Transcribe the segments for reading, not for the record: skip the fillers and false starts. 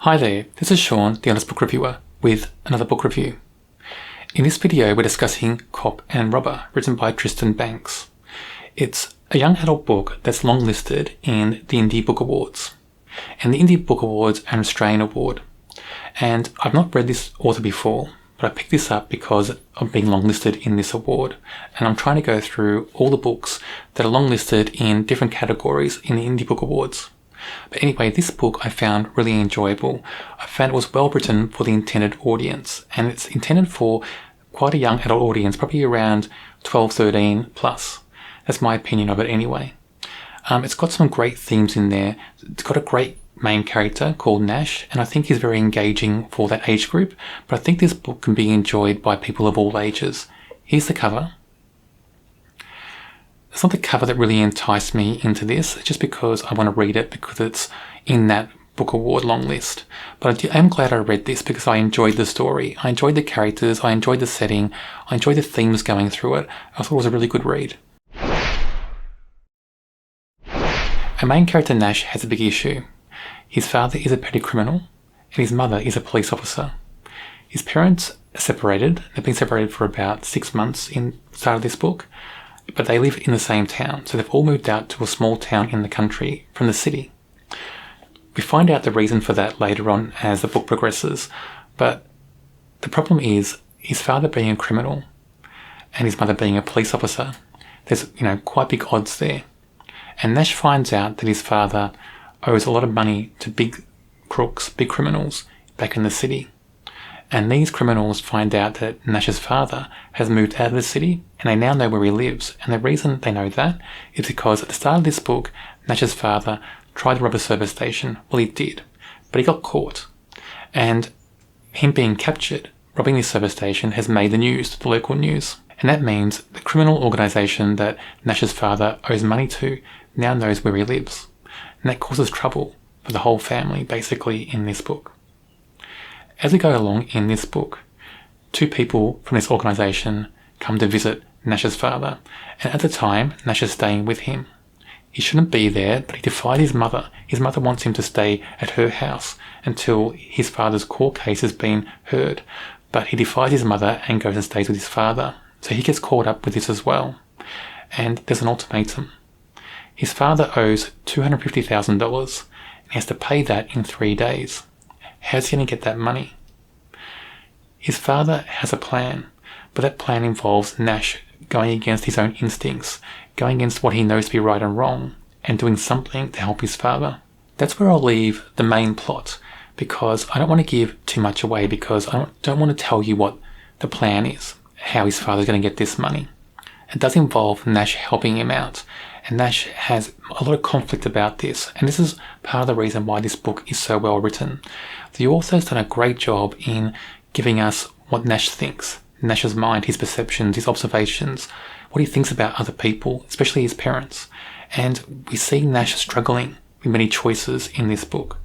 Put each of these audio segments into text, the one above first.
Hi there, this is Sean, the Honest Book Reviewer, with another book review. In this video we're discussing Cop and Robber, written by Tristan Bancks. It's a young adult book that's long listed in the Indie Book Awards. And the Indie Book Awards are an Australian award. And I've not read this author before, but I picked this up because of being long listed in this award. And I'm trying to go through all the books that are long listed in different categories in the Indie Book Awards. But anyway, this book I found really enjoyable. I found it was well written for the intended audience, and it's intended for quite a young adult audience, probably around 12, 13 plus. That's my opinion of it anyway. It's got some great themes in there. It's got a great main character called Nash, and I think he's very engaging for that age group, but I think this book can be enjoyed by people of all ages. Here's the cover. It's not the cover that really enticed me into this, just because I want to read it because it's in that book award long list. But I am glad I read this because I enjoyed the story. I enjoyed the characters, I enjoyed the setting, I enjoyed the themes going through it. I thought it was a really good read. Our main character Nash has a big issue. His father is a petty criminal and his mother is a police officer. His parents are separated. They've been separated for about 6 months in the start of this book. But they live in the same town, so they've all moved out to a small town in the country from the city. We find out the reason for that later on as the book progresses, but the problem is his father being a criminal and his mother being a police officer. There's, quite big odds there. And Nash finds out that his father owes a lot of money to big crooks, big criminals back in the city. And these criminals find out that Nash's father has moved out of the city and they now know where he lives. And the reason they know that is because at the start of this book, Nash's father tried to rob a service station. Well, he did, but he got caught. And him being captured, robbing this service station, has made the news, the local news. And that means the criminal organisation that Nash's father owes money to now knows where he lives. And that causes trouble for the whole family, basically, in this book. As we go along in this book, 2 people from this organisation come to visit Nash's father, and at the time, Nash is staying with him. He shouldn't be there, but he defied his mother. His mother wants him to stay at her house until his father's court case has been heard, but he defies his mother and goes and stays with his father. So he gets caught up with this as well, and there's an ultimatum. His father owes $250,000, and he has to pay that in 3 days. How's he going to get that money? His father has a plan, but that plan involves Nash going against his own instincts, going against what he knows to be right and wrong, and doing something to help his father. That's where I'll leave the main plot, because I don't want to give too much away, because I don't want to tell you what the plan is, how his father's going to get this money. It does involve Nash helping him out, and Nash has a lot of conflict about this, and this is part of the reason why this book is so well written. The author's done a great job in giving us what Nash thinks, Nash's mind, his perceptions, his observations, what he thinks about other people, especially his parents. And we see Nash struggling with many choices in this book.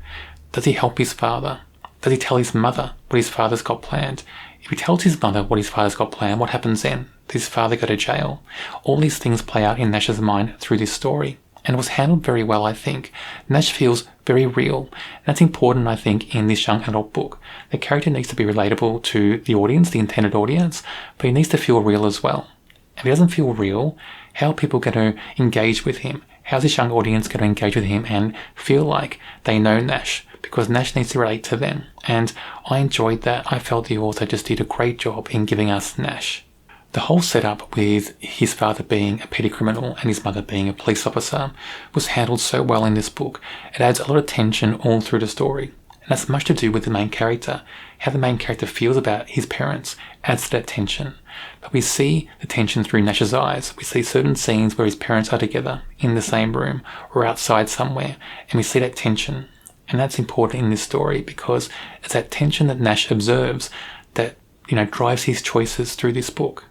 Does he help his father? Does he tell his mother what his father's got planned? If he tells his mother what his father's got planned, what happens then? Does his father go to jail? All these things play out in Nash's mind through this story. And it was handled very well, I think. Nash feels very real. And that's important, I think, in this young adult book. The character needs to be relatable to the audience, the intended audience, but he needs to feel real as well. If he doesn't feel real, how are people going to engage with him? How's this young audience going to engage with him and feel like they know Nash? Because Nash needs to relate to them. And I enjoyed that. I felt the author just did a great job in giving us Nash. The whole setup with his father being a petty criminal and his mother being a police officer was handled so well in this book. It adds a lot of tension all through the story. And that's much to do with the main character. How the main character feels about his parents adds to that tension. But we see the tension through Nash's eyes. We see certain scenes where his parents are together in the same room or outside somewhere, and we see that tension. And that's important in this story because it's that tension that Nash observes that, drives his choices through this book.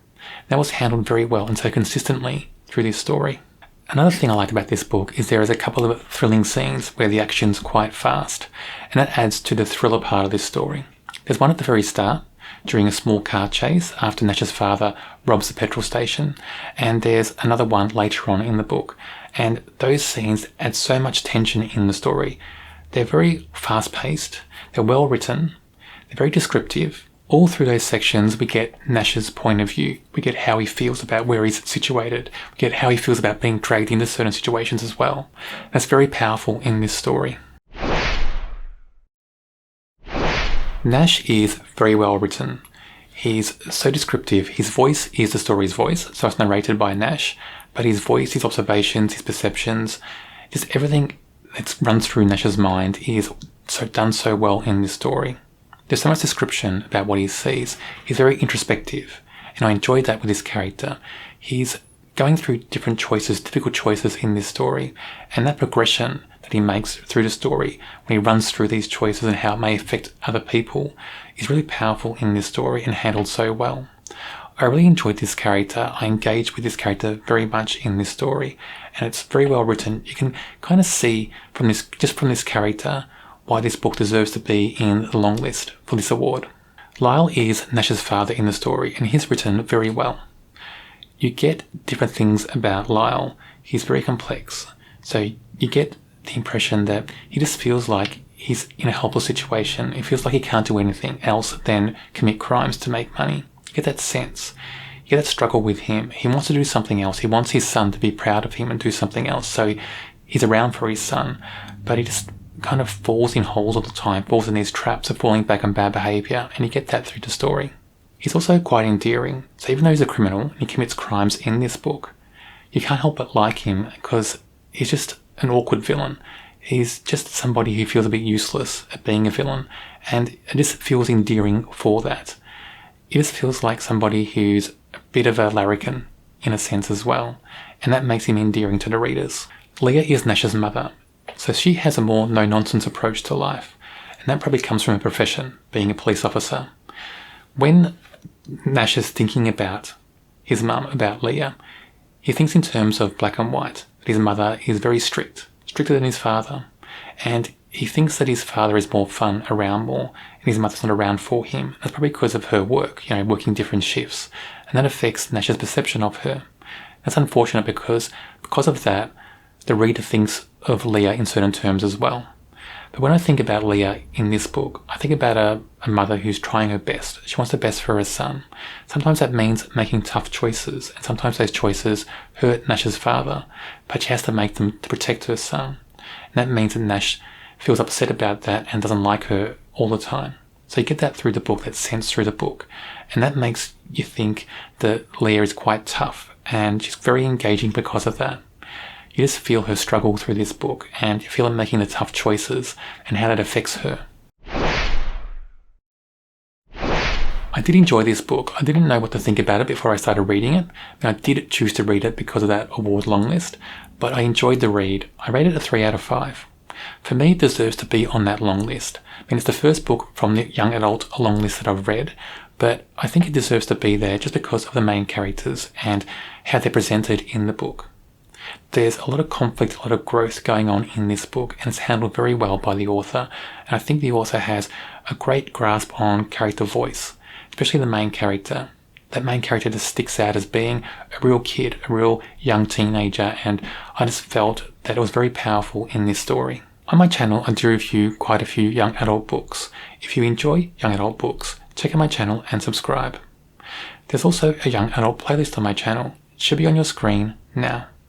That was handled very well and so consistently through this story. Another thing I liked about this book is there is a couple of thrilling scenes where the action's quite fast, and that adds to the thriller part of this story. There's one at the very start, during a small car chase after Nash's father robs the petrol station, and there's another one later on in the book. And those scenes add so much tension in the story. They're very fast-paced, they're well-written, they're very descriptive. All through those sections we get Nash's point of view. We get how he feels about where he's situated. We get how he feels about being dragged into certain situations as well. That's very powerful in this story. Nash is very well written. He's so descriptive. His voice is the story's voice, so it's narrated by Nash, but his voice, his observations, his perceptions, just everything that runs through Nash's mind is done so well in this story. There's so much description about what he sees. He's very introspective, and I enjoyed that with this character. He's going through different choices, difficult choices in this story, and that progression that he makes through the story when he runs through these choices and how it may affect other people is really powerful in this story and handled so well. I really enjoyed this character. I engaged with this character very much in this story, and it's very well written. You can kind of see from this character why this book deserves to be in the long list for this award. Lyle is Nash's father in the story, and he's written very well. You get different things about Lyle. He's very complex. So you get the impression that he just feels like he's in a helpless situation. He feels like he can't do anything else than commit crimes to make money. You get that sense. You get that struggle with him. He wants to do something else. He wants his son to be proud of him and do something else. So he's around for his son, but he just kind of falls in holes all the time, falls in these traps of falling back on bad behaviour, and you get that through the story. He's also quite endearing. So even though he's a criminal and he commits crimes in this book, you can't help but like him because he's just an awkward villain. He's just somebody who feels a bit useless at being a villain, and it just feels endearing for that. It just feels like somebody who's a bit of a larrikin in a sense as well, and that makes him endearing to the readers. Leah is Nash's mother, so she has a more no-nonsense approach to life, and that probably comes from her profession, being a police officer. When Nash is thinking about his mum, about Leah, he thinks in terms of black and white, that his mother is very strict, stricter than his father, and he thinks that his father is more fun, around more, and his mother's not around for him. That's probably because of her work, working different shifts, and that affects Nash's perception of her. That's unfortunate because of that, the reader thinks of Leah in certain terms as well. But when I think about Leah in this book, I think about a mother who's trying her best. She wants the best for her son. Sometimes that means making tough choices, and sometimes those choices hurt Nash's father, but she has to make them to protect her son. And that means that Nash feels upset about that and doesn't like her all the time. So you get that through the book, that sense through the book, and that makes you think that Leah is quite tough, and she's very engaging because of that. You just feel her struggle through this book, and you feel her making the tough choices and how that affects her. I did enjoy this book. I didn't know what to think about it before I started reading it, and I did choose to read it because of that award long list, but I enjoyed the read. I rated it a 3 out of 5. For me, it deserves to be on that long list. I mean, it's the first book from the young adult long list that I've read, but I think it deserves to be there just because of the main characters and how they're presented in the book. There's a lot of conflict, a lot of growth going on in this book, and it's handled very well by the author. And I think the author has a great grasp on character voice, especially the main character. That main character just sticks out as being a real kid, a real young teenager, and I just felt that it was very powerful in this story. On my channel, I do review quite a few young adult books. If you enjoy young adult books, check out my channel and subscribe. There's also a young adult playlist on my channel. It should be on your screen now.